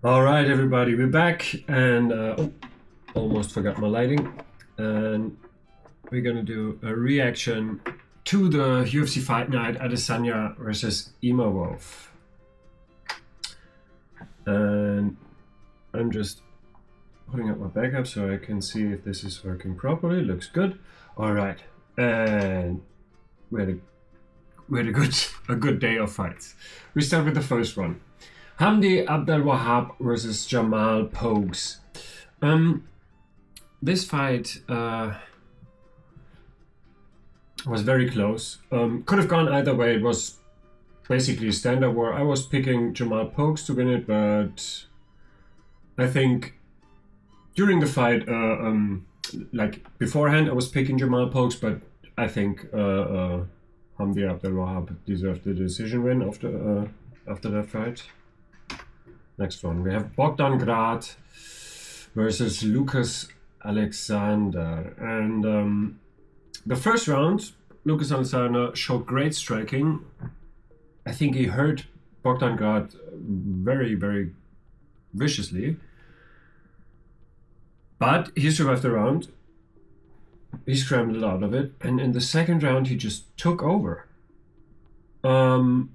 All right, everybody, we're back, and almost forgot my lighting, and we're gonna do a reaction to the UFC fight night, Adesanya versus Imavov, and I'm just putting up my backup so I can see if this is working properly. Looks good. All right, and we had a good day of fights. We start with the first one. Hamdi Abdelwahab versus Jamal Pogues. This fight was very close. Could have gone either way. It was basically a standard war. I was picking Jamal Pogues to win it, but I think during the fight, like beforehand, I was picking Jamal Pogues, but I think Hamdi Abdelwahab deserved the decision win after that fight. Next one, we have Bogdan Grad versus Lucas Alexander. And the first round, Lucas Alexander showed great striking. I think he hurt Bogdan Grad very, very viciously. But he survived the round. He scrambled out of it. And in the second round, he just took over. And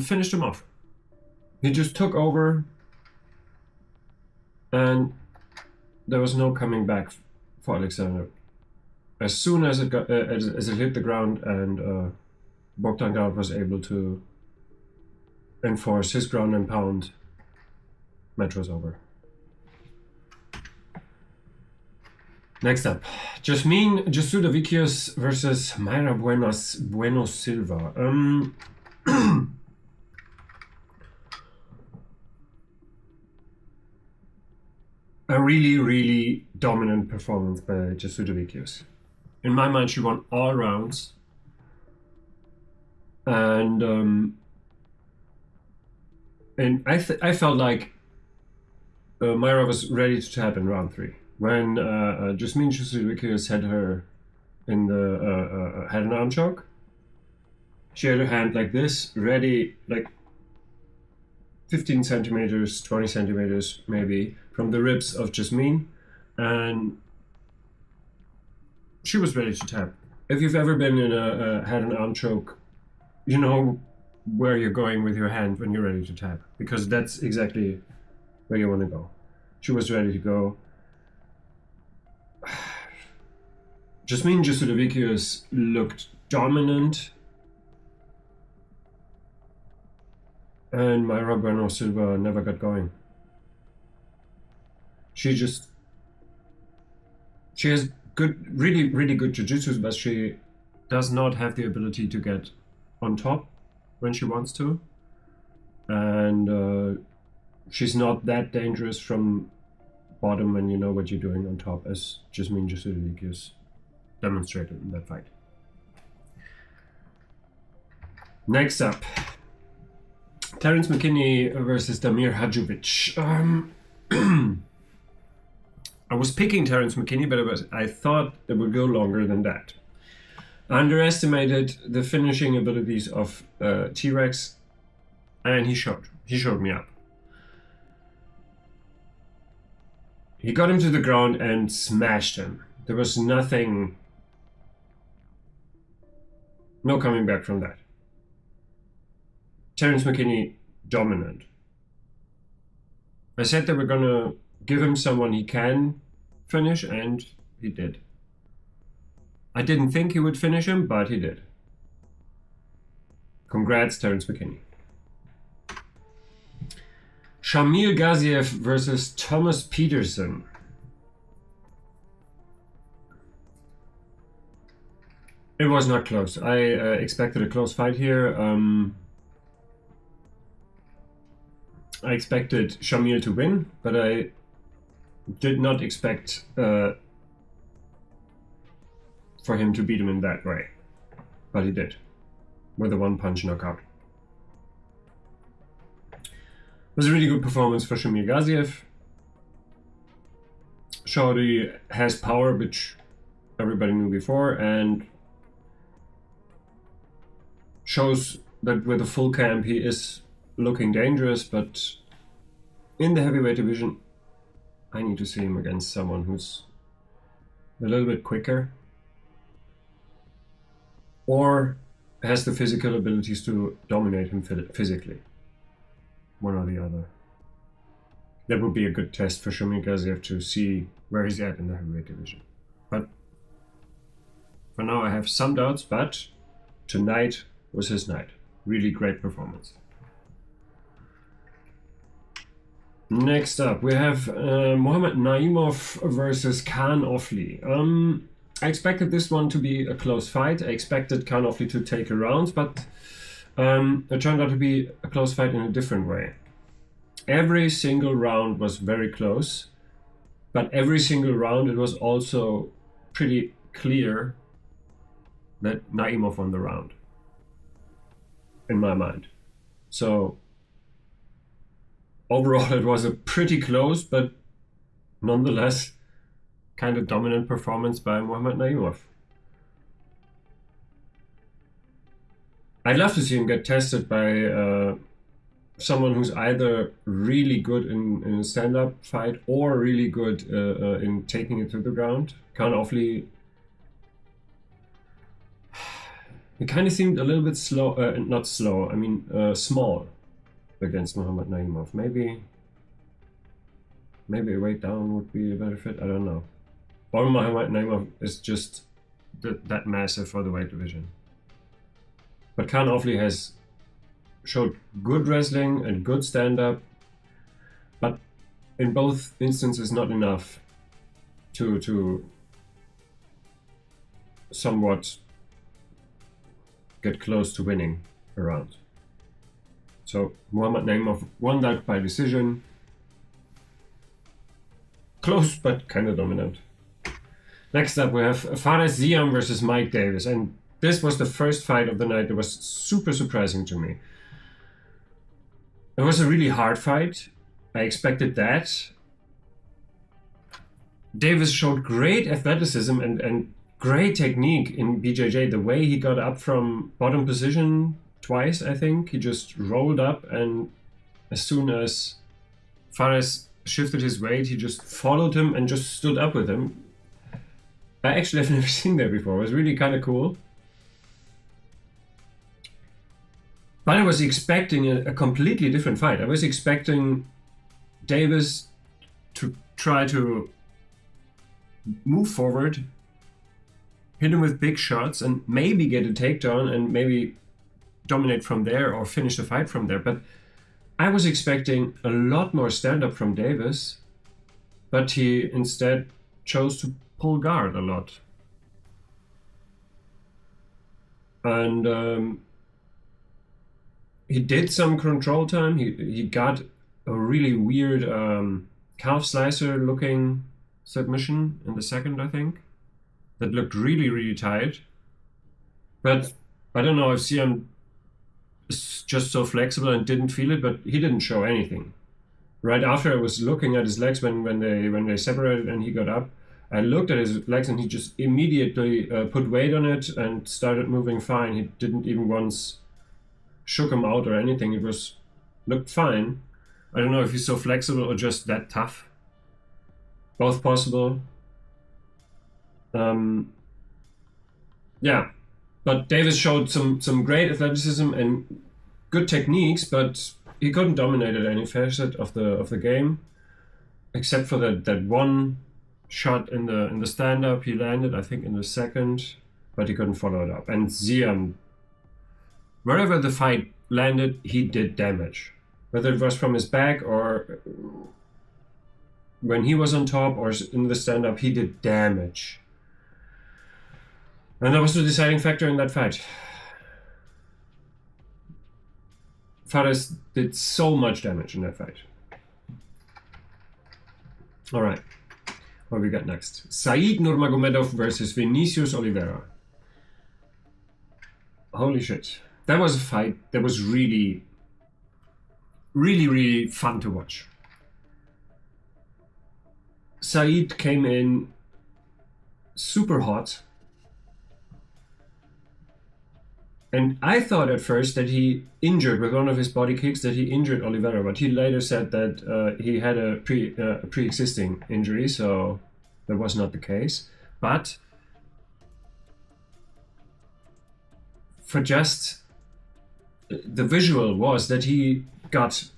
finished him off. He just took over, and there was no coming back for Alexander. As soon as it got as it hit the ground, and Bogdan Grad was able to enforce his ground and pound, match was over. Next up, Jasmine Jasudavicius versus Mayra Bueno Silva. A really, really dominant performance by Jasudavicius. In my mind, she won all rounds. And I felt like Mayra was ready to tap in round 3. When Jasmine Jasudavicius had her in the had an arm choke, she had her hand like this, ready, like 15 centimeters, 20 centimeters maybe, from the ribs of Jasmine, and she was ready to tap. If you've ever been in had an arm choke, you know where you're going with your hand when you're ready to tap, because that's exactly where you want to go. She was ready to go. Jasmine Jasudavicius looked dominant, and Mayra Bueno Silva never got going. She has good, really, really good jiu-jitsu, but she does not have the ability to get on top when she wants to. And she's not that dangerous from bottom when you know what you're doing on top, as Jasmine Jasudavicius demonstrated in that fight. Next up, Terence McKinney versus Damir Hadjovic. I was picking Terence McKinney, but I thought it would go longer than that. I underestimated the finishing abilities of T-Rex, and he showed me up. He got him to the ground and smashed him. There was no coming back from that. Terence McKinney, dominant. I said they were gonna give him someone he can finish, and he did. I didn't think he would finish him, but he did. Congrats, Terence McKinney. Shamil Gaziev versus Thomas Peterson. It was not close. I expected a close fight here. I expected Shamil to win, but I did not expect for him to beat him in that way. But he did, with a one-punch knockout. It was a really good performance for Shamil Gaziev. Showed he has power, which everybody knew before, and shows that with a full camp he is looking dangerous, but in the heavyweight division, I need to see him against someone who's a little bit quicker or has the physical abilities to dominate him physically. One or the other. That would be a good test for Shumikazev to see where he's at in the heavyweight division. But for now I have some doubts, but tonight was his night. Really great performance. Next up, we have Muhammad Naimov versus Khan Ofli. I expected this one to be a close fight. I expected Khan Ofli to take a round, but it turned out to be a close fight in a different way. Every single round was very close, but every single round it was also pretty clear that Naimov won the round, in my mind. So overall, it was a pretty close, but nonetheless, kind of dominant performance by Muhammad Naimov. I'd love to see him get tested by someone who's either really good in a stand-up fight or really good in taking it to the ground. Khan Ofli, it kind of seemed a little bit slow, not slow, I mean small against Muhammad Naimov. Maybe a weight down would be a better fit, I don't know. Or Muhammad Naimov is just that massive for the weight division. But Khan Ofli has showed good wrestling and good stand-up, but in both instances not enough to somewhat get close to winning a round. So Muhammad Naimov won that by decision. Close, but kind of dominant. Next up, we have Fares Ziam versus Mike Davis, and this was the first fight of the night that was super surprising to me. It was a really hard fight. I expected that. Davis showed great athleticism and great technique in BJJ. The way he got up from bottom position twice, I think. He just rolled up, and as soon as Fares shifted his weight, he just followed him and just stood up with him. I actually have never seen that before. It was really kind of cool. But I was expecting a completely different fight. I was expecting Davis to try to move forward, hit him with big shots, and maybe get a takedown and maybe dominate from there or finish the fight from there. But I was expecting a lot more stand-up from Davis, but he instead chose to pull guard a lot. And he did some control time. He got a really weird calf slicer looking submission in the second, I think, that looked really, really tight. But I don't know if Siam is just so flexible and didn't feel it, but he didn't show anything. Right after I was looking at his legs when they separated and he got up, I looked at his legs and he just immediately put weight on it and started moving fine. He didn't even once shook him out or anything. It looked fine. I don't know if he's so flexible or just that tough. Both possible. Yeah, but Davis showed some great athleticism and good techniques, but he couldn't dominate at any facet of the game, except for that one shot in the stand-up he landed, I think in the second, but he couldn't follow it up. And Ziam, wherever the fight landed, he did damage. Whether it was from his back or when he was on top or in the stand-up, he did damage. And that was the deciding factor in that fight. Fares did so much damage in that fight. All right, what we got next? Said Nurmagomedov versus Vinicius Oliveira. Holy shit. That was a fight that was really, really, really fun to watch. Said came in super hot. And I thought at first that he injured, with one of his body kicks, that he injured Oliveira, but he later said that he had a pre-existing injury, so that was not the case. But for just the visual was that he got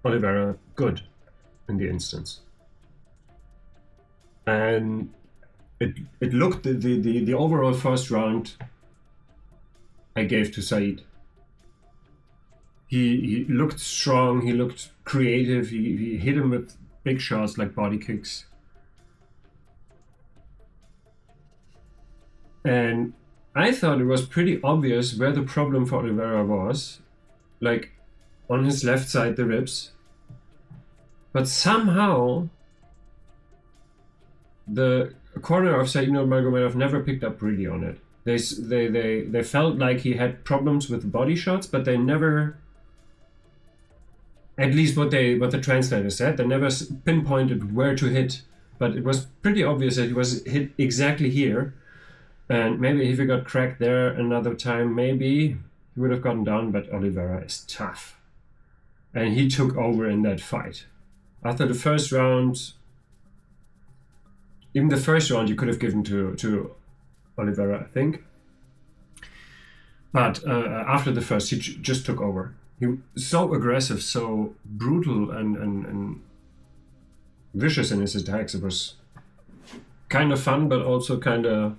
Oliveira good in the instance. And it looked, the overall first round I gave to Said. He looked strong, he looked creative, he hit him with big shots like body kicks. And I thought it was pretty obvious where the problem for Oliveira was, like on his left side, the ribs. But somehow the corner of Said Nurmagomedov never picked up really on it. They felt like he had problems with body shots, but they never, at least what the translator said, they never pinpointed where to hit. But it was pretty obvious that he was hit exactly here. And maybe if he got cracked there another time, maybe he would have gotten down, but Oliveira is tough. And he took over in that fight. After the first round, even the first round you could have given to Oliveira, I think. But after the first, he just took over. He was so aggressive, so brutal and vicious in his attacks. It was kind of fun, but also kind of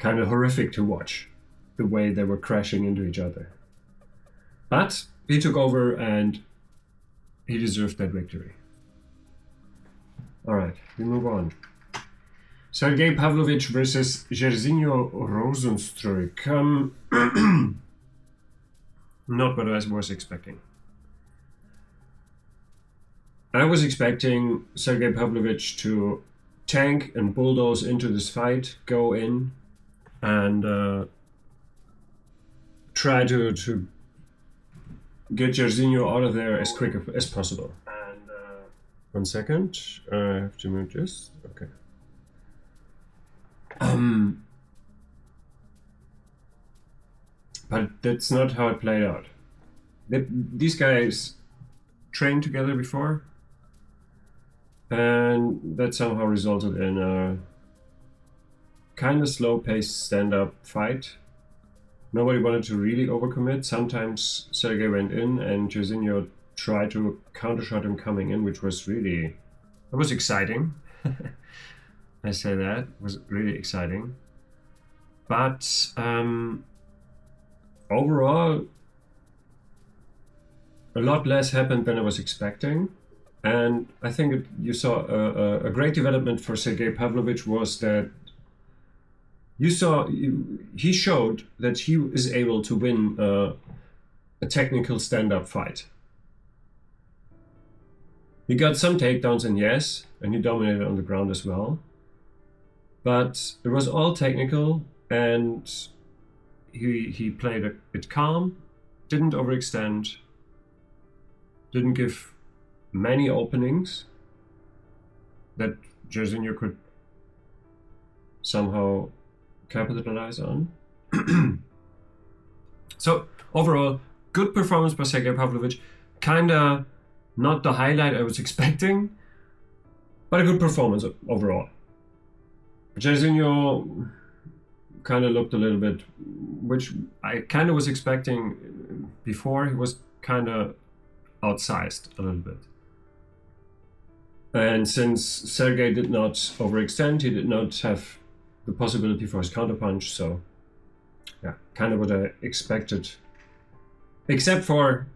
horrific to watch, the way they were crashing into each other. But he took over and he deserved that victory. All right, we move on. Sergey Pavlovich versus Jairzinho Rozenstruik. Not what I was expecting. I was expecting Sergey Pavlovich to tank and bulldoze into this fight, go in, and try to get Jairzinho out of there as quick as possible. And 1 second, I have to move this. Okay. But that's not how it played out. These guys trained together before, and that somehow resulted in a kind of slow-paced stand-up fight. Nobody wanted to really overcommit. Sometimes Sergey went in and Jairzinho tried to countershot him coming in, which was really, it was exciting. I say that, it was really exciting. But overall, a lot less happened than I was expecting. And I think you saw a great development for Sergey Pavlovich was that he showed that he is able to win a technical stand-up fight. He got some takedowns, and yes, and he dominated on the ground as well. But it was all technical, and he played it calm, didn't overextend, didn't give many openings that Jairzinho could somehow capitalize on. So overall, good performance by Sergey Pavlovich. Kinda not the highlight I was expecting, but a good performance overall. Jairzinho kind of looked a little bit, which I kind of was expecting before. He was kind of outsized a little bit. And since Sergey did not overextend, he did not have the possibility for his counterpunch, so yeah, kind of what I expected. Except for,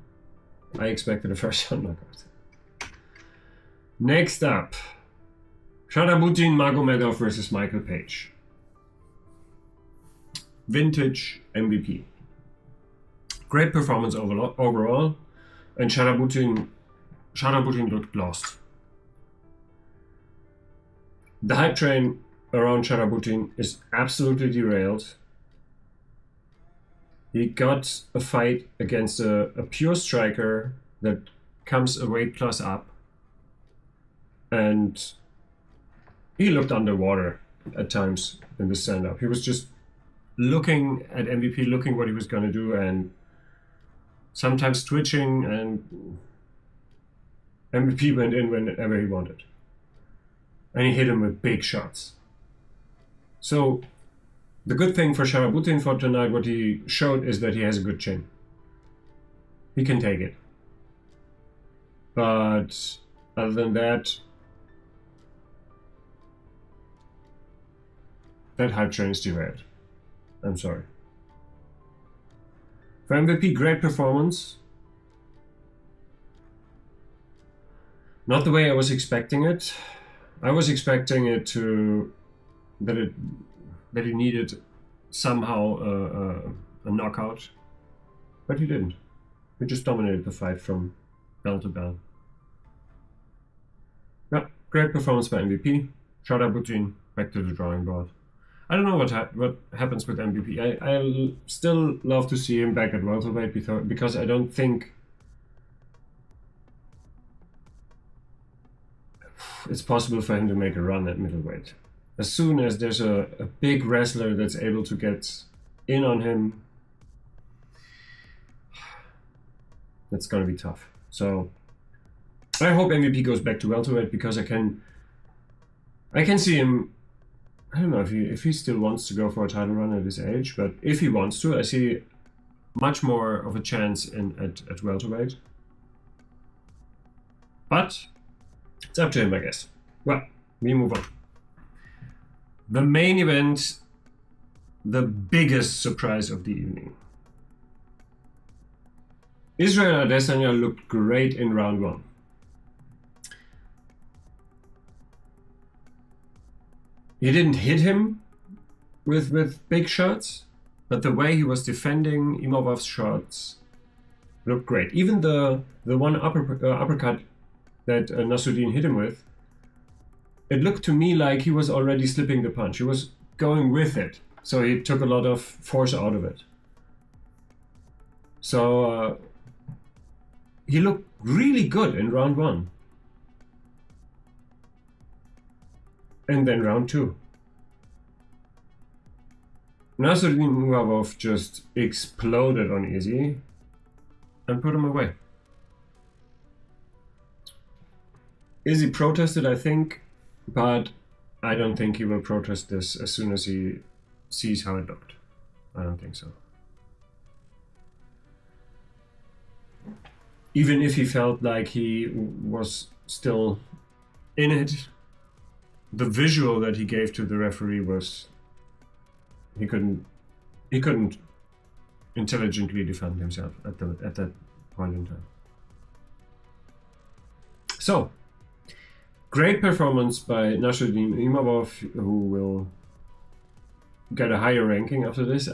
I expected a first round knockout. Next up, Sharabutin Magomedov versus Michael Page. Vintage MVP. Great performance overall, and Sharabutin looked lost. The hype train around Sharabutin is absolutely derailed. He got a fight against a pure striker that comes a weight class up, and he looked underwater at times in the stand-up. He was just looking at MVP, looking what he was going to do, and sometimes twitching, and MVP went in whenever he wanted. And he hit him with big shots. So the good thing for Sharabutin for tonight, what he showed, is that he has a good chin. He can take it. But other than that, that hype train is derailed. I'm sorry. For MVP, great performance. Not the way I was expecting it. I was expecting it to that he needed somehow a knockout, but he didn't. He just dominated the fight from bell to bell. Yeah, great performance by MVP. Sharabutin, back to the drawing board. I don't know what happens with MVP. I still love to see him back at welterweight because I don't think it's possible for him to make a run at middleweight. As soon as there's a big wrestler that's able to get in on him, that's going to be tough. So I hope MVP goes back to welterweight because I can see him. I don't know if he still wants to go for a title run at his age, but if he wants to, I see much more of a chance at welterweight. But it's up to him, I guess. Well, we move on. The main event, the biggest surprise of the evening. Israel Adesanya looked great in round one. He didn't hit him with big shots, but the way he was defending Imavov's shots looked great. Even the one uppercut that Nasruddin hit him with, it looked to me like he was already slipping the punch. He was going with it, so he took a lot of force out of it. So he looked really good in round one. And then round two. Nasruddin Imavov just exploded on Izzy and put him away. Izzy protested, I think, but I don't think he will protest this as soon as he sees how it looked. I don't think so. Even if he felt like he was still in it, the visual that he gave to the referee was he couldn't intelligently defend himself at that point in time. So, great performance by Nasruddin Imavov, who will get a higher ranking after this.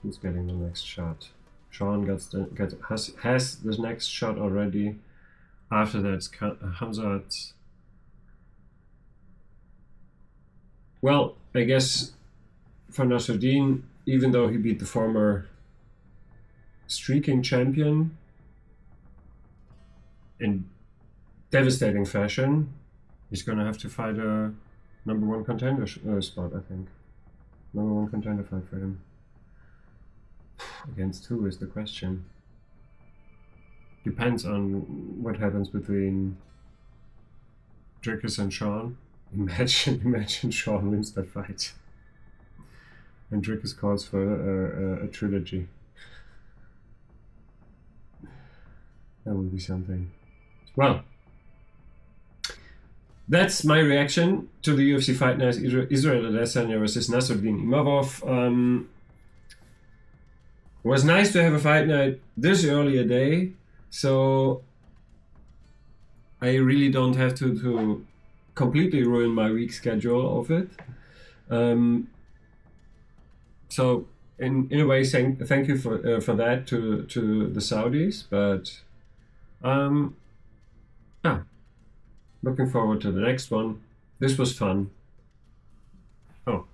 Who's getting the next shot? Sean has the next shot already. After that, Hamzat. Well, I guess for Nasruddin, even though he beat the former streaking champion in devastating fashion, he's going to have to fight a number one contender spot, I think. Number one contender fight for him. Against who is the question. Depends on what happens between Dricus and Sean. Imagine Sean wins that fight. And Dricus calls for a trilogy. That would be something. Well, that's my reaction to the UFC Fight Night Israel Adesanya versus Nasruddin Imavov. It was nice to have a fight night this early a day, so I really don't have to completely ruin my week schedule of it. So in a way, thank you for that to the Saudis, but looking forward to the next one. This was fun. Oh,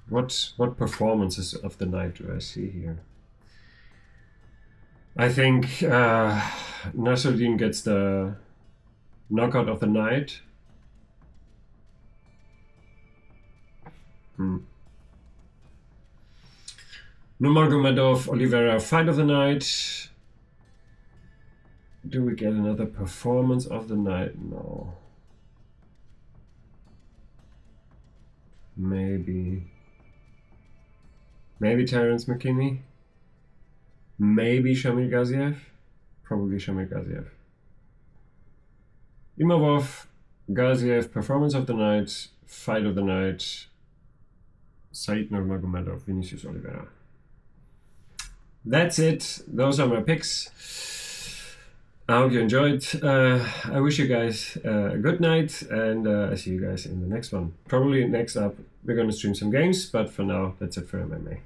what performances of the night do I see here? I think Nasruddin gets the knockout of the night. Nurmagomedov, Oliveira, fight of the night. Do we get another performance of the night? No. Maybe Terence McKinney. Maybe Shamil Gaziev. Probably Shamil Gaziev. Imavov, Gaziev, performance of the night, fight of the night, Said Nurmagomedov, Vinicius Oliveira. That's it. Those are my picks. I hope you enjoyed. I wish you guys a good night, and I see you guys in the next one. Probably next up, we're going to stream some games, but for now, that's it for MMA.